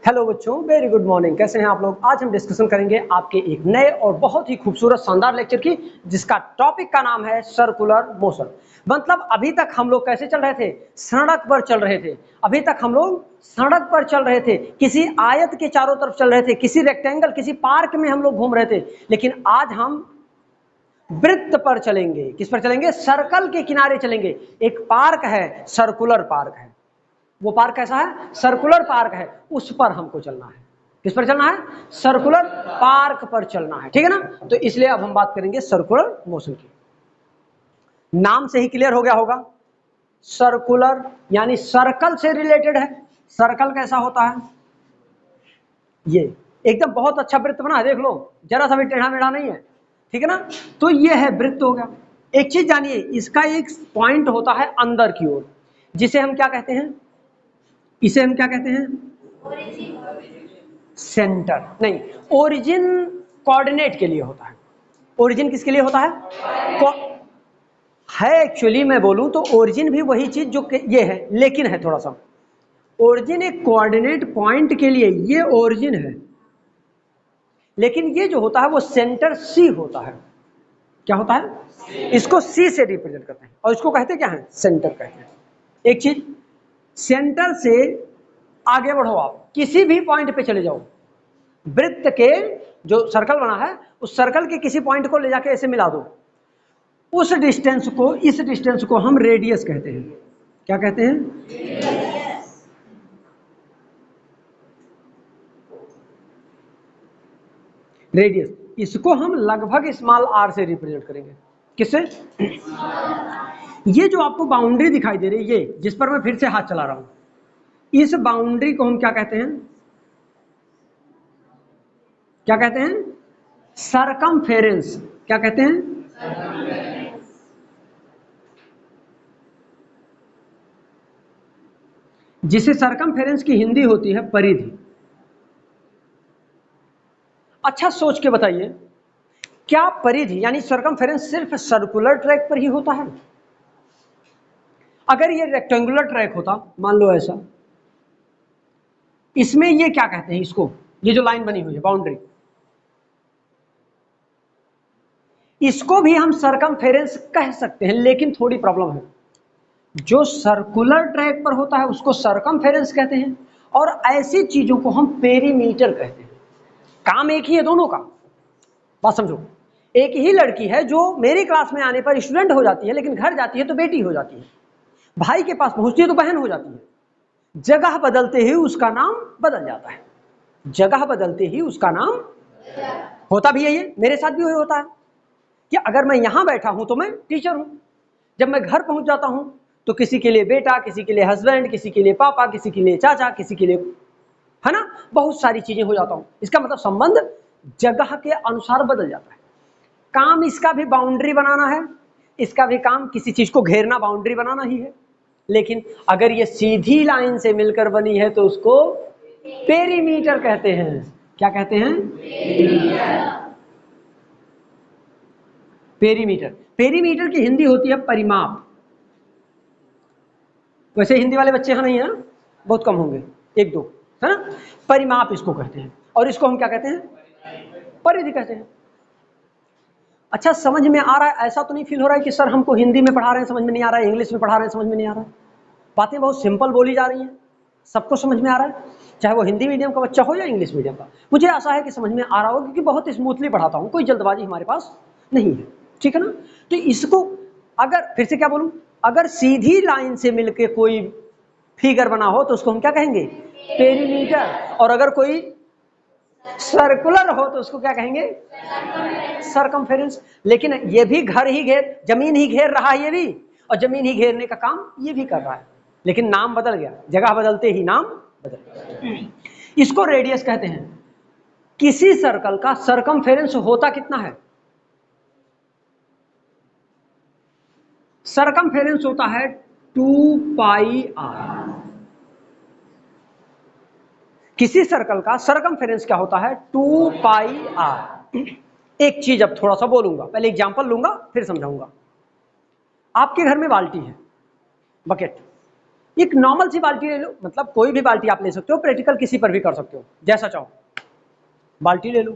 Hello बच्चों, very good morning. कैसे हैं आप लोग? आज हम डिस्कशन करेंगे आपके एक नए और बहुत ही खूबसूरत शानदार लेक्चर की, जिसका टॉपिक का नाम है सर्कुलर मोशन। मतलब अभी तक हम लोग कैसे चल रहे थे? सड़क पर चल रहे थे। अभी तक हम लोग सड़क पर चल रहे थे, किसी आयत के चारों तरफ चल रहे थे, किसी रेक्टेंगल, किसी पार्क में हम लोग घूम रहे थे। लेकिन आज हम वृत्त पर चलेंगे। किस पर चलेंगे? सर्कल के किनारे चलेंगे। एक पार्क है, सर्कुलर पार्क है। वो पार्क कैसा है? सर्कुलर पार्क है। उस पर हमको चलना है। किस पर चलना है? सर्कुलर पार्क पर चलना है। ठीक है ना? तो इसलिए अब हम बात करेंगे सर्कुलर मोशन की। नाम से ही क्लियर हो गया होगा, सर्कुलर यानी सर्कल से रिलेटेड है। सर्कल कैसा होता है? ये एकदम बहुत अच्छा वृत्त बना है, देख लो, जरा सा भी टेढ़ा मेढ़ा नहीं है। ठीक है ना? तो ये है वृत्त हो गया। एक चीज जानिए, इसका एक पॉइंट होता है अंदर की ओर, जिसे हम क्या कहते हैं? इसे हम क्या कहते हैं? सेंटर नहीं, ओरिजिन कोऑर्डिनेट के लिए होता है। ओरिजिन किसके लिए होता है एक्चुअली मैं बोलूं तो ओरिजिन भी वही चीज जो ये है, लेकिन है थोड़ा सा। ओरिजिन एक कोऑर्डिनेट पॉइंट के लिए ये ओरिजिन है, लेकिन ये जो होता है वो सेंटर सी होता है। क्या होता है? इसको सी से रिप्रेजेंट करते हैं और इसको कहते क्या है? सेंटर कहते हैं। एक चीज, सेंटर से आगे बढ़ो, आप किसी भी पॉइंट पे चले जाओ, वृत्त के जो सर्कल बना है उस सर्कल के किसी पॉइंट को ले जाके ऐसे मिला दो। उस डिस्टेंस को, इस डिस्टेंस को हम रेडियस कहते हैं। क्या कहते हैं? रेडियस। इसको हम लगभग स्मॉल आर से रिप्रेजेंट करेंगे। किससे? ये जो आपको बाउंड्री दिखाई दे रही है, ये जिस पर मैं फिर से हाथ चला रहा हूं, इस बाउंड्री को हम क्या कहते हैं? क्या कहते हैं? सरकमफेरेंस। क्या कहते हैं? जिसे सरकमफेरेंस की हिंदी होती है परिधि। अच्छा सोच के बताइए, क्या परिधि यानी सरकमफेरेंस सिर्फ सर्कुलर ट्रैक पर ही होता है? अगर ये रेक्टेंगुलर ट्रैक होता, मान लो ऐसा, इसमें ये क्या कहते हैं इसको? ये जो लाइन बनी हुई है बाउंड्री, इसको भी हम सरकमफेरेंस कह सकते हैं, लेकिन थोड़ी प्रॉब्लम है। जो सर्कुलर ट्रैक पर होता है उसको सरकमफेरेंस कहते हैं, और ऐसी चीजों को हम पेरीमीटर कहते हैं। काम एक ही है दोनों का। बात समझो, एक ही लड़की है जो मेरी क्लास में आने पर स्टूडेंट हो जाती है, लेकिन घर जाती है तो बेटी हो जाती है, भाई के पास पहुंचती है तो बहन हो जाती है। जगह बदलते ही उसका नाम बदल जाता है। जगह बदलते ही उसका नाम होता भी है। ये मेरे साथ भी होता है कि अगर मैं यहां बैठा हूं तो मैं टीचर हूं, जब मैं घर पहुंच जाता हूं तो किसी के लिए बेटा, किसी के लिए हस्बैंड, किसी के लिए पापा, किसी के लिए चाचा, किसी के लिए, है ना, बहुत सारी चीजें हो जाता हूं। इसका मतलब संबंध जगह के अनुसार बदल जाता है। काम इसका भी बाउंड्री बनाना है, इसका भी काम किसी चीज को घेरना, बाउंड्री बनाना ही है। लेकिन अगर ये सीधी लाइन से मिलकर बनी है तो उसको पेरीमीटर कहते हैं। क्या कहते हैं? पेरीमीटर। पेरीमीटर की हिंदी होती है परिमाप। वैसे हिंदी वाले बच्चे यहाँ नहीं है ना, बहुत कम होंगे, एक दो, है ना। परिमाप इसको कहते हैं, और इसको हम क्या कहते हैं? परिधि कहते हैं। अच्छा, समझ में आ रहा है? ऐसा तो नहीं फील हो रहा है कि सर हमको हिंदी में पढ़ा रहे हैं समझ में नहीं आ रहा है, इंग्लिश में पढ़ा रहे हैं समझ में नहीं आ रहा है? बातें बहुत सिंपल बोली जा रही हैं, सबको समझ में आ रहा है, चाहे वो हिंदी मीडियम का बच्चा हो या इंग्लिश मीडियम का। मुझे आशा है कि समझ में आ रहा हो, क्योंकि बहुत स्मूथली पढ़ाता हूँ, कोई जल्दबाजी हमारे पास नहीं है। ठीक है ना? तो इसको अगर फिर से क्या बोलूं, अगर सीधी लाइन से मिलके कोई फिगर बना हो तो उसको हम क्या कहेंगे? पेरीमीटर। और अगर कोई सर्कुलर हो तो उसको क्या कहेंगे? सरकमफेरेंस। लेकिन ये भी घर ही घेर, जमीन ही घेर रहा है ये भी, और जमीन ही घेरने का काम ये भी कर रहा है, लेकिन नाम बदल गया। जगह बदलते ही नाम बदल गया। इसको रेडियस कहते हैं। किसी सर्कल का सरकमफेरेंस होता कितना है? सरकमफेरेंस होता है 2πr। किसी सर्कल का सरकमफेरेंस क्या होता है? 2πr। एक चीज अब थोड़ा सा बोलूंगा, पहले एग्जांपल लूंगा फिर समझाऊंगा। आपके घर में बाल्टी है, बकेट, एक नॉर्मल सी बाल्टी ले लो, मतलब कोई भी बाल्टी आप ले सकते हो, प्रैक्टिकल किसी पर भी कर सकते हो जैसा चाहो। बाल्टी ले लो,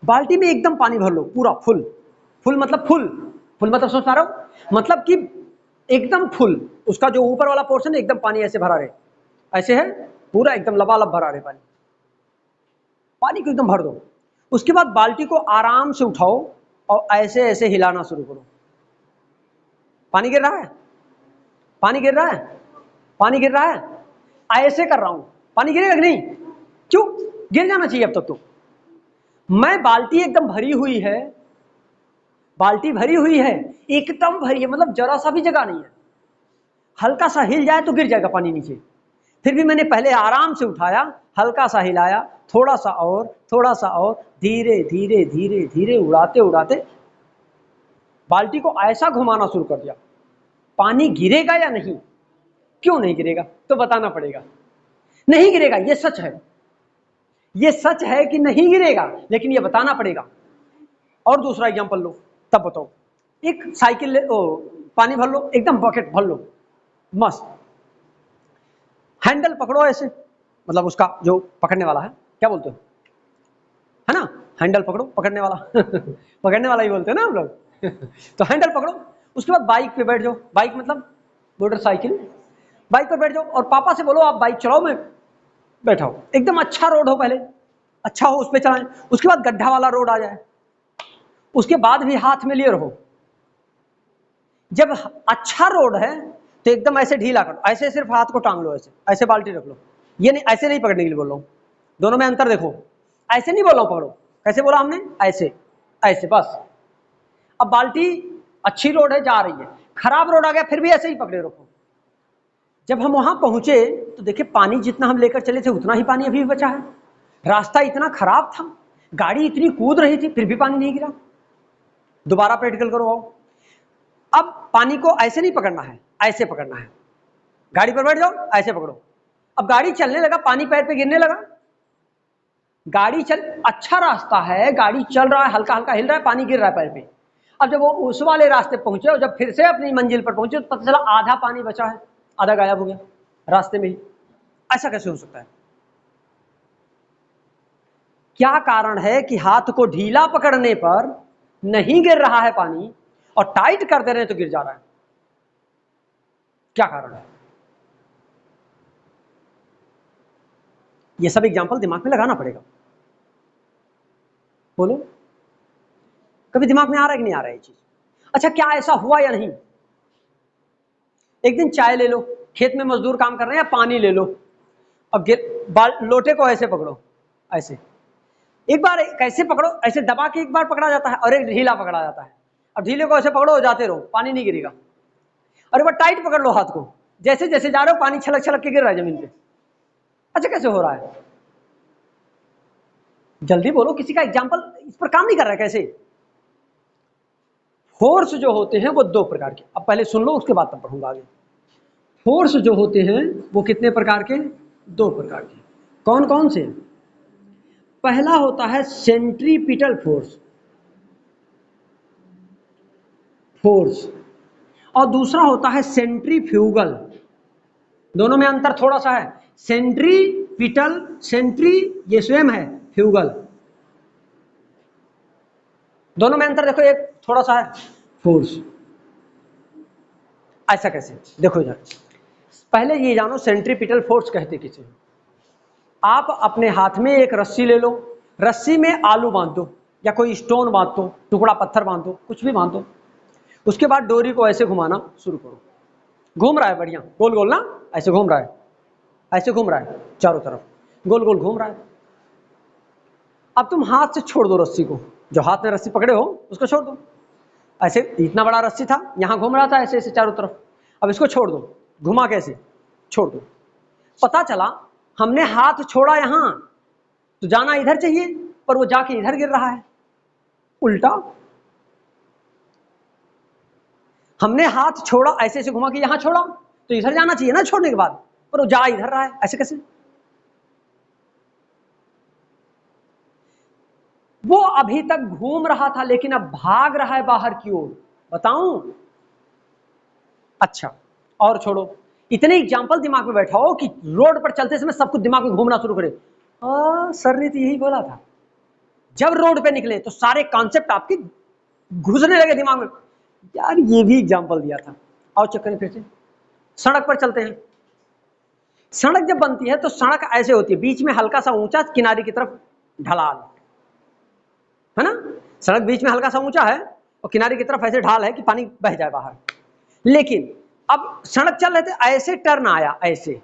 बाल्टी में एकदम पानी भर लो पूरा फुल, फुल मतलब फुल, फुल मतलब समझ पा रहे हो, मतलब कि एकदम फुल, उसका जो ऊपर वाला पोर्शन है एकदम पानी ऐसे भरा रहे, ऐसे है पूरा एकदम लबालब भरा रहे पानी, पानी को एकदम भर दो। उसके बाद बाल्टी को आराम से उठाओ और ऐसे ऐसे हिलाना शुरू करो। पानी गिर रहा है, पानी गिर रहा है, पानी गिर रहा है, ऐसे कर रहा हूं, पानी गिरेगा कि नहीं? क्यों? गिर जाना चाहिए अब तक तो। मैं बाल्टी एकदम भरी हुई है, बाल्टी भरी हुई है, एकदम भरी है, मतलब जरा सा भी जगह नहीं है, हल्का सा हिल जाए तो गिर जाएगा पानी नीचे। फिर भी मैंने पहले आराम से उठाया, हल्का सा हिलाया, थोड़ा सा और, थोड़ा सा और, धीरे धीरे धीरे धीरे उड़ाते उड़ाते बाल्टी को ऐसा घुमाना शुरू कर दिया। पानी गिरेगा या नहीं? क्यों नहीं गिरेगा? तो बताना पड़ेगा। नहीं गिरेगा, ये सच है, ये सच है कि नहीं गिरेगा, लेकिन ये बताना पड़ेगा। और दूसरा एग्जांपल लो, तब बताओ। एक साइकिल ले, पानी भर लो, एकदम बकेट भर लो, मस्त। हैंडल पकड़ो ऐसे, मतलब उसका जो पकड़ने वाला है, क्या बोलते हो, है ना, हैंडल पकड़ो, पकड़ने वाला पकड़ने वाला ही बोलते हैं ना हम लोग तो हैंडल पकड़ो, उसके बाद बाइक पे बैठ जाओ, बाइक मतलब मोटरसाइकिल, बाइक पर बैठ जाओ और पापा से बोलो आप बाइक चलाओ, मैं बैठा हूं। एकदम अच्छा रोड हो, पहले अच्छा हो उस पर चलाएं, उसके बाद गड्ढा वाला रोड आ जाए, उसके बाद भी हाथ में लिए रहो। जब अच्छा रोड है तो एकदम ऐसे ढीला करो, ऐसे सिर्फ हाथ को टांग लो, ऐसे ऐसे बाल्टी रख लो, ये नहीं, ऐसे नहीं पकड़ने के लिए बोल रहा हूं, दोनों में अंतर देखो। ऐसे नहीं बोल रहा हूं पकड़ो, कैसे बोला हमने, ऐसे ऐसे बस। अब बाल्टी अच्छी रोड है, जा रही है, खराब रोड आ गया फिर भी ऐसे ही पकड़े रखो। जब हम वहां पहुंचे तो देखिए पानी जितना हम लेकर चले थे उतना ही पानी अभी भी बचा है, रास्ता इतना खराब था, गाड़ी इतनी कूद रही थी, फिर भी पानी नहीं गिरा। दोबारा प्रैक्टिकल करो आओ। अब पानी को ऐसे नहीं पकड़ना है, ऐसे पकड़ना है, गाड़ी पर बैठ जाओ, ऐसे पकड़ो। अब गाड़ी चलने लगा, पानी पैर पे गिरने लगा, गाड़ी चल, अच्छा रास्ता है, गाड़ी चल रहा है, हल्का हल्का हिल रहा है, पानी गिर रहा है पैर पे। अब जब वो उस वाले रास्ते पहुंचे और जब फिर से अपनी मंजिल पर पहुंचे तो पता चला आधा पानी बचा है, आधा गायब हो गया रास्ते में ही। ऐसा कैसे हो सकता है? क्या कारण है कि हाथ को ढीला पकड़ने पर नहीं गिर रहा है पानी और टाइट कर दे रहे हैं तो गिर जा रहा है? क्या कारण है? ये सब एग्जांपल दिमाग में लगाना पड़ेगा, बोलो कभी दिमाग में आ रहा है कि नहीं आ रहा है ये चीज? अच्छा, क्या ऐसा हुआ या नहीं? एक दिन चाय ले लो, खेत में मजदूर काम कर रहे हैं, या पानी ले लो, अब लोटे को ऐसे पकड़ो, ऐसे एक बार कैसे पकड़ो, ऐसे दबा के एक बार पकड़ा जाता है और एक ढीला पकड़ा जाता है। अब ढीले को ऐसे पकड़ो, जाते रहो, पानी नहीं गिरेगा। और एक बार टाइट पकड़ लो हाथ को, जैसे जैसे जा रहे हो पानी छलक छलक के गिर रहा है जमीन पे। अच्छा, कैसे हो रहा है? जल्दी बोलो, किसी का एग्जाम्पल इस पर काम नहीं कर रहा है कैसे? फोर्स जो होते हैं वो दो प्रकार के, अब पहले सुन लो उसके बाद तब पढ़ूंगा आगे। फोर्स जो होते हैं वो कितने प्रकार के? दो प्रकार के। कौन कौन से? पहला होता है सेंट्रीपिटल फोर्स, फोर्स, और दूसरा होता है सेंट्रीफ्यूगल। दोनों में अंतर थोड़ा सा है, सेंट्रीपिटल, सेंट्री ये स्वयं है, फ्यूगल, दोनों में अंतर देखो, एक थोड़ा सा है, फोर्स। ऐसा कैसे? देखो इधर, पहले ये जानो सेंट्रीपिटल फोर्स कहते किसे। आप अपने हाथ में एक रस्सी ले लो, रस्सी में आलू बांध दो या कोई स्टोन बांध दो, टुकड़ा पत्थर बांध दो, कुछ भी बांध दो, उसके बाद डोरी को ऐसे घुमाना शुरू करो, घूम रहा है बढ़िया, गोल गोल ना, ऐसे घूम रहा है, ऐसे घूम रहा है चारों तरफ, गोल गोल घूम रहा है। अब तुम हाथ से छोड़ दो रस्सी को, जो हाथ में रस्सी पकड़े हो उसको छोड़ दो, ऐसे इतना बड़ा रस्सी था, यहां घूम रहा था ऐसे ऐसे चारों तरफ, अब इसको छोड़ दो, घुमा कैसे छोड़ दो। पता चला हमने हाथ छोड़ा यहां तो जाना इधर चाहिए, पर वो जाके इधर गिर रहा है, उल्टा। हमने हाथ छोड़ा, ऐसे ऐसे घुमा के यहां छोड़ा तो इधर जाना चाहिए ना छोड़ने के बाद, पर वो जा इधर रहा है, ऐसे कैसे? वो अभी तक घूम रहा था लेकिन अब भाग रहा है बाहर की ओर, बताऊं? अच्छा, और छोड़ो, इतने एग्जाम्पल दिमाग में बैठा हो कि रोड पर चलते समय सब कुछ दिमाग में घूमना शुरू करे। सर ने तो यही बोला था। जब रोड पे निकले तो सारे कॉन्सेप्ट आपके घुसने लगे दिमाग में, यार ये भी एग्जाम्पल दिया था। आओ चेक करें फिर से। सड़क पर चलते हैं, सड़क जब बनती है तो सड़क ऐसे होती है, बीच में हल्का सा ऊंचा, किनारे की तरफ ढलाल, है ना। सड़क बीच में हल्का सा ऊंचा है और किनारे की तरफ ऐसे ढाल है कि पानी बह जाए बाहर। लेकिन अब सड़क चल रहे थे, ऐसे टर्न आया, ऐसे,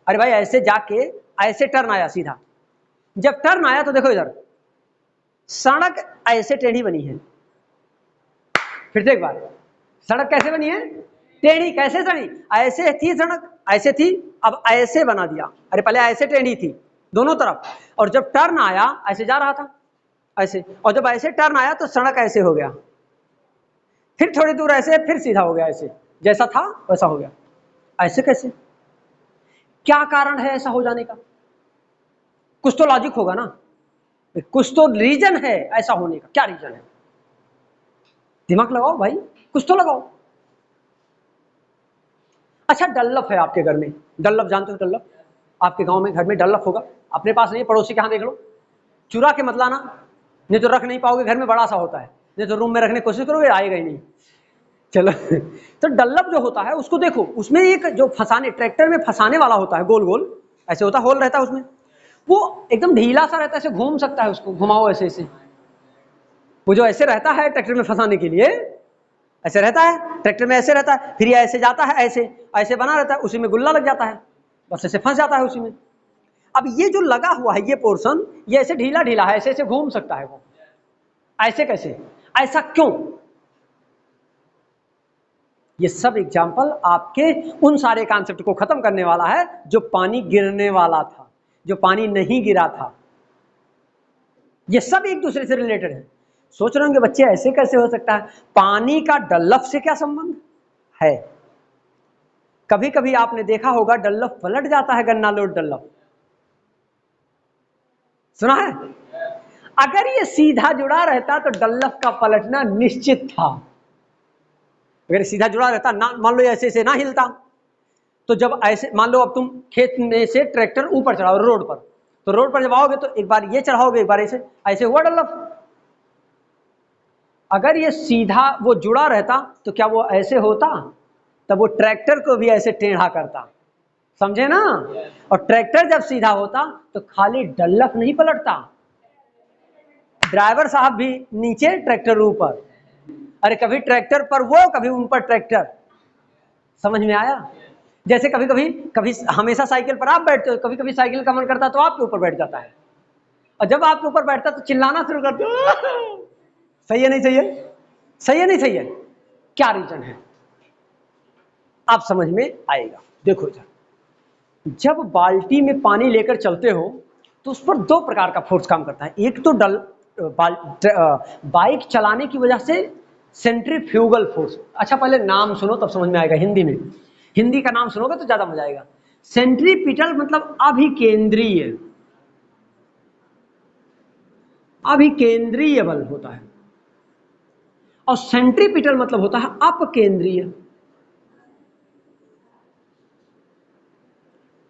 अरे भाई ऐसे जाके ऐसे टर्न आया सीधा। जब टर्न आया तो देखो इधर सड़क ऐसे टेढ़ी बनी है। फिर से एक बार, सड़क कैसे बनी है? टेढ़ी। कैसे टेढ़ी? ऐसे थी सड़क, ऐसे थी, अब ऐसे बना दिया। अरे पहले ऐसे टेढ़ी थी दोनों तरफ, और जब टर्न आया ऐसे जा रहा था ऐसे, और जब ऐसे टर्न आया तो सड़क ऐसे हो गया, फिर थोड़ी दूर ऐसे, फिर सीधा हो गया ऐसे, जैसा था वैसा हो गया। ऐसे कैसे? क्या कारण है ऐसा हो जाने का? कुछ तो लॉजिक होगा ना, कुछ तो रीजन है ऐसा होने का। क्या रीजन है? दिमाग लगाओ भाई, कुछ तो लगाओ। अच्छा, डल्लफ है आपके घर में, डल्लफ जानते हो? डल्लफ आपके गांव में घर में डल्लफ होगा, अपने पास नहीं, पड़ोसी के यहाँ देख लो। चुरा के मत लाना, नहीं तो रख नहीं पाओगे, घर में बड़ा सा होता है, नहीं तो रूम में रखने की कोशिश करोगे आएगा ही नहीं। चलो तो डल्लफ जो होता है उसको देखो, उसमें एक जो फंसाने, ट्रैक्टर में फंसाने वाला होता है, गोल गोल ऐसे होता है, होल रहता है उसमें, वो एकदम ढीला सा रहता है, ऐसे घूम सकता है, उसको घुमाओ ऐसे ऐसे। वो जो ऐसे रहता है ट्रैक्टर में फंसाने के लिए, ऐसे रहता है ट्रैक्टर में, ऐसे रहता है, फिर ये ऐसे जाता है, ऐसे ऐसे बना रहता है, उसी में गुल्ला लग जाता है, बस ऐसे फंस जाता है उसी में। अब ये जो लगा हुआ है ये पोर्शन, ये ऐसे ढीला ढीला है, ऐसे ऐसे घूम सकता है वो। ऐसे कैसे? ऐसा क्यों? ये सब एग्जाम्पल आपके उन सारे कॉन्सेप्ट को खत्म करने वाला है जो पानी गिरने वाला था, जो पानी नहीं गिरा था। ये सब एक दूसरे से रिलेटेड है। सोच रहे होंगे बच्चे ऐसे कैसे हो सकता है, पानी का डल्लफ से क्या संबंध है? कभी कभी आपने देखा होगा डल्लफ पलट जाता है, गन्ना लोड डल्लफ, सुना है? अगर ये सीधा जुड़ा रहता तो डल्लफ का पलटना निश्चित था। अगर सीधा जुड़ा रहता ना, मान लो ऐसे से ना हिलता, तो जब ऐसे मान लो अब तुम खेत में से ट्रैक्टर ऊपर चढ़ाओ रोड पर, तो रोड पर जब आओगे तो एक बार ये चढ़ाओगे, एक बार ऐसे, ऐसे हुआ डल्लफ। अगर ये सीधा वो जुड़ा रहता तो क्या वो ऐसे होता? तब वो ट्रैक्टर को भी ऐसे टेढ़ा करता, समझे ना? और ट्रैक्टर जब सीधा होता तो खाली डल्लफ नहीं पलटता, ड्राइवर साहब भी नीचे ट्रैक्टर ऊपर। अरे कभी ट्रैक्टर पर वो, कभी उन पर ट्रैक्टर। समझ में आया? जैसे कभी कभी, कभी हमेशा साइकिल पर आप बैठते हो, कभी कभी साइकिल का मन करता है तो आपके ऊपर बैठ जाता है, और जब आपके ऊपर बैठता तो चिल्लाना शुरू करते हो। सही है नहीं सही है? सही है नहीं सही है? क्या रीजन है? आप समझ में आएगा। देखो इधर, जब बाल्टी में पानी लेकर चलते हो तो उस पर दो प्रकार का फोर्स काम करता है। एक तो बाइक चलाने की वजह से सेंट्रीफ्यूगल फोर्स। अच्छा पहले नाम सुनो तब समझ में आएगा हिंदी में, हिंदी का नाम सुनोगे तो ज्यादा मजा आएगा। सेंट्रीपिटल मतलब अभिकेंद्रीय, अभिकेंद्रीय बल होता है, और सेंट्रीपिटल मतलब होता है अपकेंद्रीय,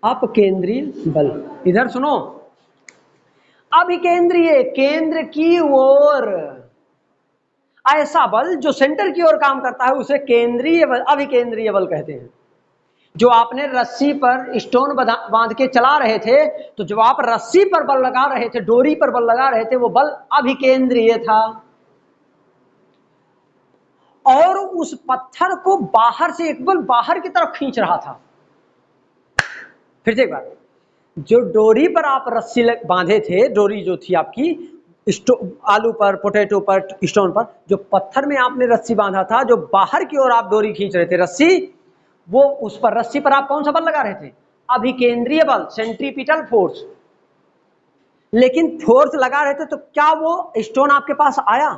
अपकेंद्रीय बल। इधर सुनो, अभिकेंद्रीय केंद्र की ओर, ऐसा बल जो सेंटर की ओर काम करता है उसे केंद्रीय बल, अभिकेंद्रीय बल कहते हैं। जो आपने रस्सी पर स्टोन बांध के चला रहे थे, तो जो आप रस्सी पर बल लगा रहे थे, डोरी पर बल लगा रहे थे, वो बल अभिकेंद्रीय था, और उस पत्थर को बाहर से एक बल बाहर की तरफ खींच रहा था। फिर से एक बार, जो डोरी पर आप रस्सी बांधे थे, डोरी जो थी आपकी आलू पर, पोटैटो पर, स्टोन पर, जो पत्थर में आपने रस्सी बांधा था, जो बाहर की ओर आप डोरी खींच रहे थे रस्सी, वो उस पर रस्सी पर आप कौन सा बल लगा रहे थे? अभिकेंद्रीय बल, सेंट्रीपिटल फोर्स। लेकिन फोर्स लगा रहे थे तो क्या वो स्टोन आपके पास आया?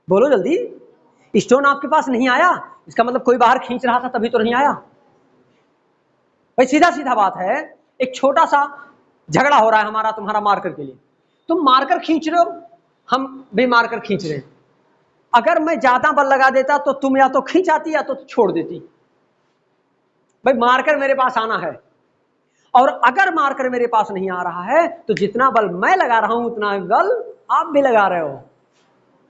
बोलो जल्दी। स्टोन आपके पास नहीं आया, इसका मतलब कोई बाहर खींच रहा था तभी तो नहीं आया। भाई सीधा सीधा बात है, एक छोटा सा झगड़ा हो रहा है हमारा तुम्हारा मार्कर के लिए, तुम मार्कर खींच रहे हो, हम भी मार्कर खींच रहे हैं। अगर मैं ज्यादा बल लगा देता तो तुम या तो खींच आती या तो छोड़ देती। भाई मारकर मेरे पास आना है, और अगर मारकर मेरे पास नहीं आ रहा है तो जितना बल मैं लगा रहा हूं उतना बल आप भी लगा रहे हो,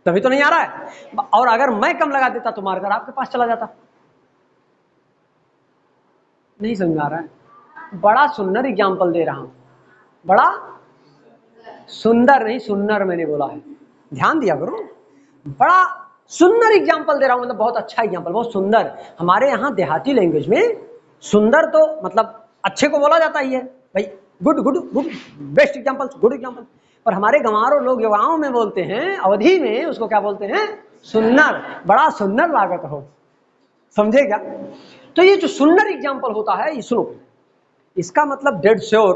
तभी तो नहीं आ रहा है। और अगर मैं कम लगा देता तो मारकर आपके पास चला जाता। नहीं समझ आ रहा है? बड़ा सुंदर एग्जाम्पल दे रहा हूं, बड़ा सुंदर नहीं सुन्नर मैंने बोला है, ध्यान दिया करो। बड़ा सुंदर एग्जाम्पल दे रहा हूं, मतलब बहुत अच्छा एग्जाम्पल, बहुत सुंदर। हमारे यहाँ देहाती लैंग्वेज में सुंदर तो मतलब अच्छे को बोला जाता ही है भाई, good good good, best example, good example. और हमारे गंवारों लोग युवाओं में बोलते हैं, अवधि में उसको क्या बोलते हैं? सुंदर। बड़ा सुंदर लागत हो, समझे क्या? तो ये जो सुंदर एग्जाम्पल होता है, ये सुनो, इसका मतलब डेड श्योर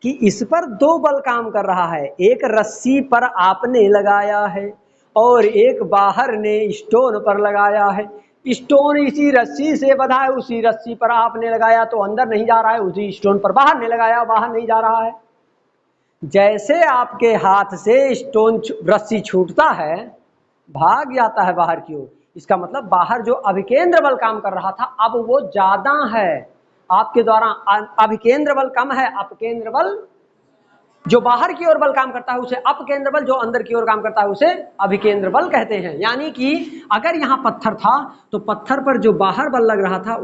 कि इस पर दो बल काम कर रहा है, एक रस्सी पर आपने लगाया है और एक बाहर ने स्टोन पर लगाया है। स्टोन इसी रस्सी से बंधा है, उसी रस्सी पर आपने लगाया तो अंदर नहीं जा रहा है, उसी स्टोन पर बाहर ने लगाया, बाहर नहीं जा रहा है। जैसे आपके हाथ से स्टोन रस्सी छूटता है, भाग जाता है बाहर की ओर, इसका मतलब बाहर जो अभिकेंद्र बल काम कर रहा था अब वो ज्यादा है, आपके द्वारा अभिकेंद्र बल कम है, अपकेंद्र बल जो बाहर की ओर बल काम करता है उसे अपकेंद्र बल, जो अंदर की ओर काम करता है उसे अभिकेंद्र बल कहते हैं। यानी कि अगर यहाँ पत्थर था तो पत्थर पर जो बाहर बल लग रहा था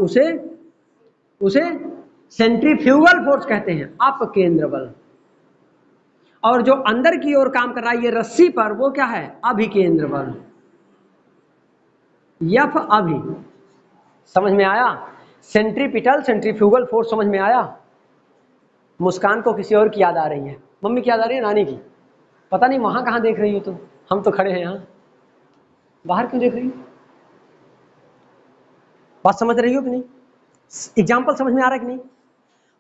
उसे सेंट्रीफ्यूगल फोर्स कहते हैं, अपकेंद्र बल। और जो अंदर की ओर काम कर रहा है ये रस्सी पर, वो क्या है? अभिकेंद्र बल, यफ अभि। समझ में आया? सेंट्रीपिटल सेंट्रीफ्यूगल फोर्स समझ में आया? मुस्कान को किसी और की याद आ रही है, मम्मी की याद आ रही है, नानी की, पता नहीं वहां कहां देख रही हो तुम, हम तो खड़े हैं यहाँ, बाहर क्यों देख रही हो? बात समझ रही हो कि नहीं? एग्जाम्पल समझ में आ रहा है कि नहीं?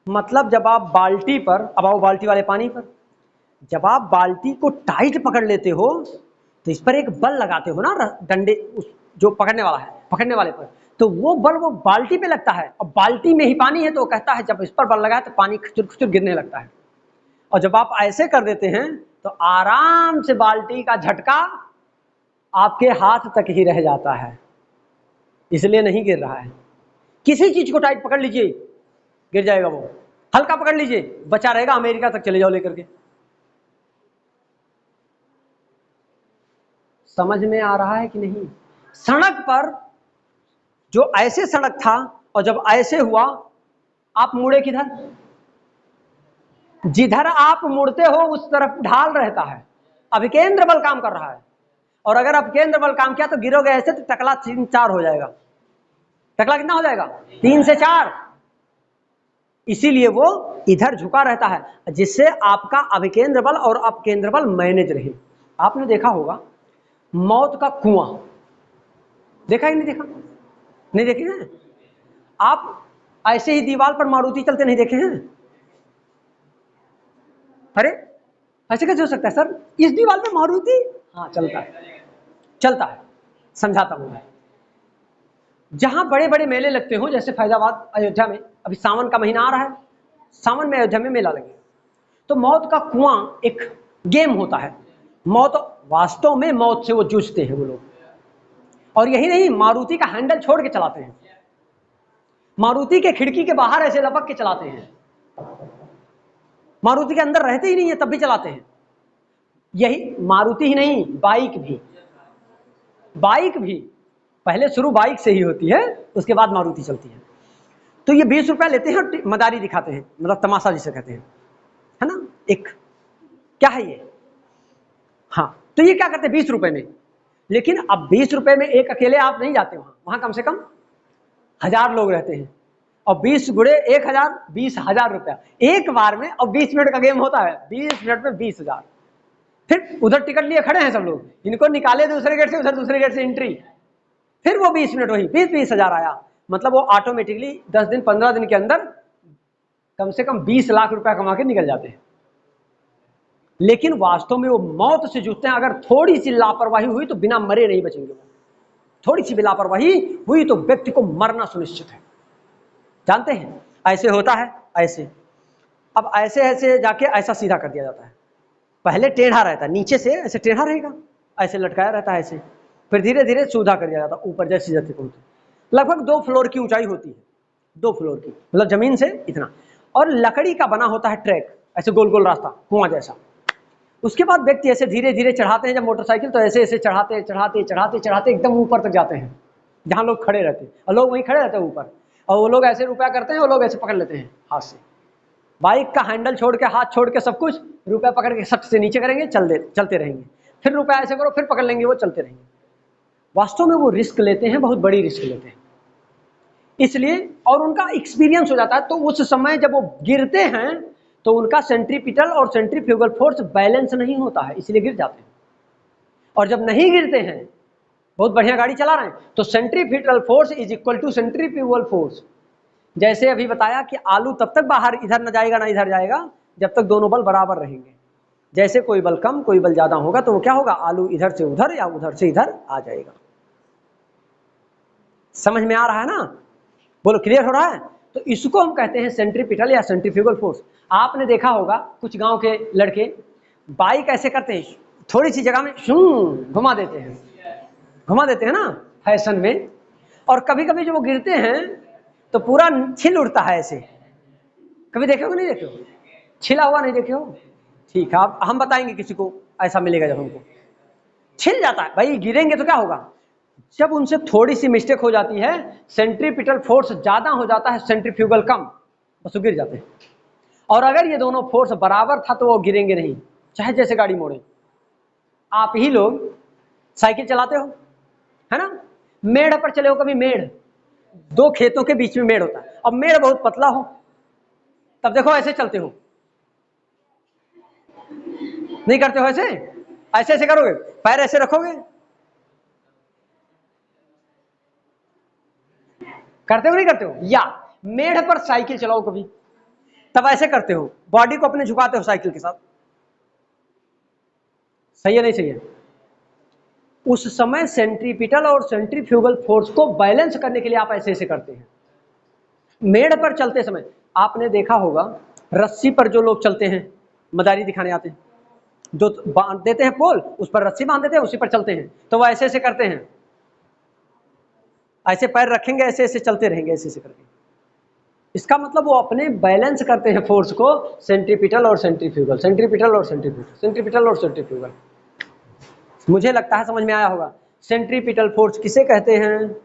मतलब जब आप बाल्टी पर, अब आओ बाल्टी वाले पानी पर, जब आप बाल्टी को टाइट पकड़ लेते हो तो इस पर एक बल लगाते हो ना, डंडे, जो पकड़ने वाला है, पकड़ने वाले पर, तो वो बल वो बाल्टी पे लगता है। अब बाल्टी में ही पानी है तो कहता है जब इस पर बल लगाए तो पानी खुचुर खुचुर गिरने लगता है। और जब आप ऐसे कर देते हैं तो आराम से बाल्टी का झटका आपके हाथ तक ही रह जाता है, इसलिए नहीं गिर रहा है। किसी चीज को टाइट पकड़ लीजिए, गिर जाएगा वो। हल्का पकड़ लीजिए, बचा रहेगा, अमेरिका तक चले जाओ लेकर के। समझ में आ रहा है कि नहीं? सड़क पर जो ऐसे सड़क था और जब ऐसे हुआ, आप मुड़े किधर? जिधर आप मुड़ते हो उस तरफ ढाल रहता है, अभिकेंद्र बल काम कर रहा है। और अगर अभिकेंद्र बल काम किया तो गिरोगे ऐसे तो टकला 3-4 हो जाएगा। टकला कितना हो जाएगा? 3 से 4। इसीलिए वो इधर झुका रहता है, जिससे आपका अभिकेंद्र बल और अपकेंद्र बल मैनेज रहे। आपने देखा होगा मौत का कुआं, देखा ही नहीं देखा? नहीं देखे हैं आप? ऐसे ही दीवार पर मारुति चलते नहीं देखे हैं? अरे ऐसे कैसे हो सकता है सर, इस दीवार पे मारुति? हाँ चलता है, चलता है, समझाता हूं मैं। जहां बड़े बड़े मेले लगते हो, जैसे फैजाबाद अयोध्या में अभी सावन का महीना आ रहा है, सावन में अयोध्या में मेला लगे, तो मौत का कुआं एक गेम होता है। मौत, वास्तव में मौत से वो जूझते हैं वो लोग। और यही नहीं, मारुति का हैंडल छोड़ के चलाते हैं, मारुति के खिड़की के बाहर ऐसे लपक के चलाते हैं, मारुति के अंदर रहते ही नहीं है तब भी चलाते हैं। यही मारुति ही नहीं, बाइक भी, बाइक भी पहले शुरू बाइक से ही होती है, उसके बाद मारुति चलती है। तो ये 20 रुपया लेते हैं और मदारी दिखाते हैं, मतलब तमाशा जिसे कहते हैं, है ना? एक क्या है ये? हाँ, तो ये क्या करते हैं 20 रुपए में। लेकिन अब 20 रुपए में एक अकेले आप नहीं जाते, वहां कम से कम 1000 लोग रहते हैं, और 20 गुणे 1000, 20,000 रुपया एक बार में। और 20 मिनट का गेम होता है, 20 मिनट में 20,000। फिर उधर टिकट लिए खड़े हैं सब लोग, इनको निकाले दूसरे गेट से, उधर दूसरे गेट से एंट्री, फिर वो 20 मिनट वही 20,000 आया। मतलब वो ऑटोमेटिकली 10 दिन 15 दिन के अंदर कम से कम 20 लाख रुपया कमा के निकल जाते हैं। लेकिन वास्तव में वो मौत से जूझते हैं। अगर थोड़ी सी लापरवाही हुई तो बिना मरे नहीं बचेंगे। थोड़ी सी भी लापरवाही हुई तो व्यक्ति को मरना सुनिश्चित है। जानते हैं ऐसे होता है, ऐसे। अब ऐसे ऐसे जाके ऐसा सीधा कर दिया जाता है। पहले टेढ़ा रहता है, नीचे से ऐसे टेढ़ा रहेगा, ऐसे लटकाया रहता है ऐसे, फिर धीरे धीरे सीधा कर दिया जाता है ऊपर, जैसे जैसे पहुंचते। लगभग 2 फ्लोर की ऊंचाई होती है। 2 फ्लोर की, मतलब जमीन से इतना, और लकड़ी का बना होता है ट्रैक, ऐसे गोल गोल रास्ता कुआं जैसा। उसके बाद व्यक्ति ऐसे धीरे धीरे चढ़ाते हैं जब मोटरसाइकिल, तो ऐसे ऐसे चढ़ाते चढ़ाते चढ़ाते चढ़ाते एकदम ऊपर तक जाते हैं जहां लोग खड़े रहते हैं, और लोग वहीं खड़े रहते हैं ऊपर, और वो लोग ऐसे रुपया करते हैं, वो लोग ऐसे पकड़ लेते हैं हाथ से, बाइक का हैंडल छोड़ के, हाथ छोड़ के, सब कुछ, रुपया पकड़ के सख्त से नीचे करेंगे, चलते रहेंगे, फिर रुपया ऐसे करो, फिर पकड़ लेंगे, वो चलते रहेंगे। वास्तव में वो रिस्क लेते हैं, बहुत बड़ी रिस्क लेते हैं, इसलिए, और उनका एक्सपीरियंस हो जाता है, तो उस समय जब वो गिरते हैं तो उनका सेंट्रीपिटल और सेंट्रीफ्यूगल फोर्स बैलेंस नहीं होता है, इसलिए गिर जाते हैं। और जब नहीं गिरते हैं, बहुत बढ़िया गाड़ी चला रहे हैं, तो centripetal force is equal to centrifugal force. जैसे अभी बताया कि आलू तब तक बाहर इधर न जाएगा ना इधर जाएगा जब तक दोनों बल बराबर रहेंगे। जैसे कोई बल कम कोई बल ज्यादा होगा तो वो क्या होगा, आलू इधर से उधर या उधर से इधर आ जाएगा। समझ में आ रहा है ना? बोलो, क्लियर हो रहा है? तो इसको हम कहते हैं सेंट्रीपिटल या सेंट्रीफ्यूगल फोर्स। आपने देखा होगा कुछ गांव के लड़के बाइक ऐसे करते हैं, थोड़ी सी जगह में घुमा देते हैं ना फैशन में, और कभी कभी जब वो गिरते हैं तो पूरा छिल उड़ता है ऐसे। कभी देखे हो नहीं देखे हो? छिला हुआ नहीं देखे हो? ठीक है, अब हम बताएंगे किसी को ऐसा मिलेगा जब हमको छिल जाता है। भाई गिरेंगे तो क्या होगा, जब उनसे थोड़ी सी मिस्टेक हो जाती है, सेंट्रीपिटल फोर्स ज्यादा हो जाता है, सेंट्रीफ्यूगल कम, बस वो गिर जाते हैं। और अगर ये दोनों फोर्स बराबर था तो वो गिरेंगे नहीं, चाहे जैसे गाड़ी मोड़े। आप ही लोग साइकिल चलाते हो, है ना? मेड़ पर चले हो कभी? मेड़, 2 खेतों के बीच में मेड़ होता है, अब मेड़ बहुत पतला हो तब देखो ऐसे चलते हो, नहीं करते हो ऐसे? ऐसे ऐसे करोगे, पैर ऐसे रखोगे, करते हो नहीं करते हो? या मेड़ पर साइकिल चलाओ कभी, तब ऐसे करते हो, बॉडी को अपने झुकाते हो साइकिल के साथ। सही है नहीं सही है? उस समय सेंट्रीपिटल और सेंट्रीफ्यूगल फोर्स को बैलेंस करने के लिए आप ऐसे ऐसे करते हैं। मेड़ पर चलते समय आपने देखा होगा, रस्सी पर जो लोग चलते हैं, मदारी दिखाने आते हैं, जो बांध देते हैं पोल, उस पर रस्सी बांध देते हैं, उसी पर चलते हैं, तो वो ऐसे ऐसे करते हैं, ऐसे पैर रखेंगे, ऐसे ऐसे चलते रहेंगे, ऐसे ऐसे करके। इसका मतलब वो अपने बैलेंस करते हैं फोर्स को, सेंट्रीपिटल और सेंट्रीफ्यूगल, सेंट्रीपिटल और सेंट्रीफ्यूगल, सेंट्रीपिटल और सेंट्रीफ्यूगल। मुझे लगता है समझ में आया होगा। सेंट्रीपिटल फोर्स किसे कहते हैं?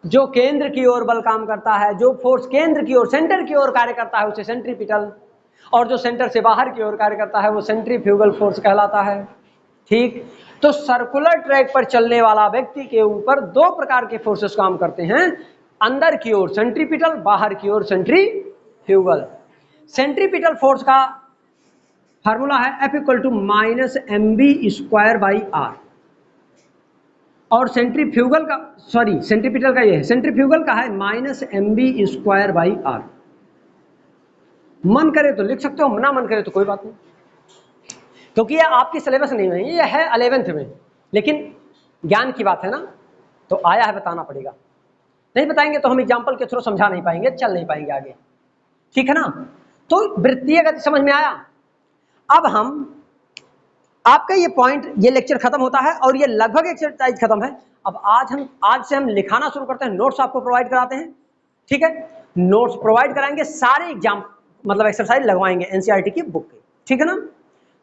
जो केंद्र की ओर बल काम करता है, जो फोर्स केंद्र की ओर, सेंटर की ओर कार्य करता है, उसे सेंट्रीपिटल, और जो सेंटर से बाहर की ओर कार्य करता है वो सेंट्रीफ्यूगल फोर्स कहलाता है। ठीक, तो सर्कुलर ट्रैक पर चलने वाला व्यक्ति के ऊपर 2 प्रकार के फोर्सेस काम करते हैं, अंदर की ओर सेंट्रीपिटल, बाहर की ओर सेंट्रीफ्यूगल। सेंट्रीपिटल फोर्स का फार्मूला है F इक्वल टू -mv²/r, और सेंट्रीफ्यूगल का, सॉरी सेंट्रीपिटल का ये है, सेंट्रीफ्यूगल का है -mv²/r। मन करे तो लिख सकते हो, ना मन करे तो कोई बात नहीं, क्योंकि ये आपकी सिलेबस नहीं है, ये है 11th में, लेकिन ज्ञान की बात है ना, तो आया है बताना पड़ेगा। नहीं बताएंगे तो हम एग्जाम्पल के थ्रू समझा नहीं पाएंगे, चल नहीं पाएंगे आगे। ठीक है ना? तो वृत्तीय गति समझ में आया। अब हम आपका ये पॉइंट, ये लेक्चर खत्म होता है और ये लगभग एक्सरसाइज खत्म है। अब आज से हम लिखाना शुरू करते हैं, नोट्स आपको प्रोवाइड कराते हैं। ठीक है, नोट्स प्रोवाइड कराएंगे, सारे एग्जाम मतलब एक्सरसाइज लगवाएंगे एनसीईआरटी की बुक के। ठीक है ना?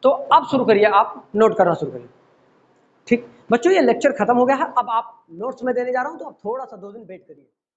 तो अब शुरू करिए, आप नोट करना शुरू करिए। ठीक बच्चों, ये लेक्चर खत्म हो गया है, अब आप नोट्स में देने जा रहा हूं, तो आप थोड़ा सा 2 दिन वेट करिए।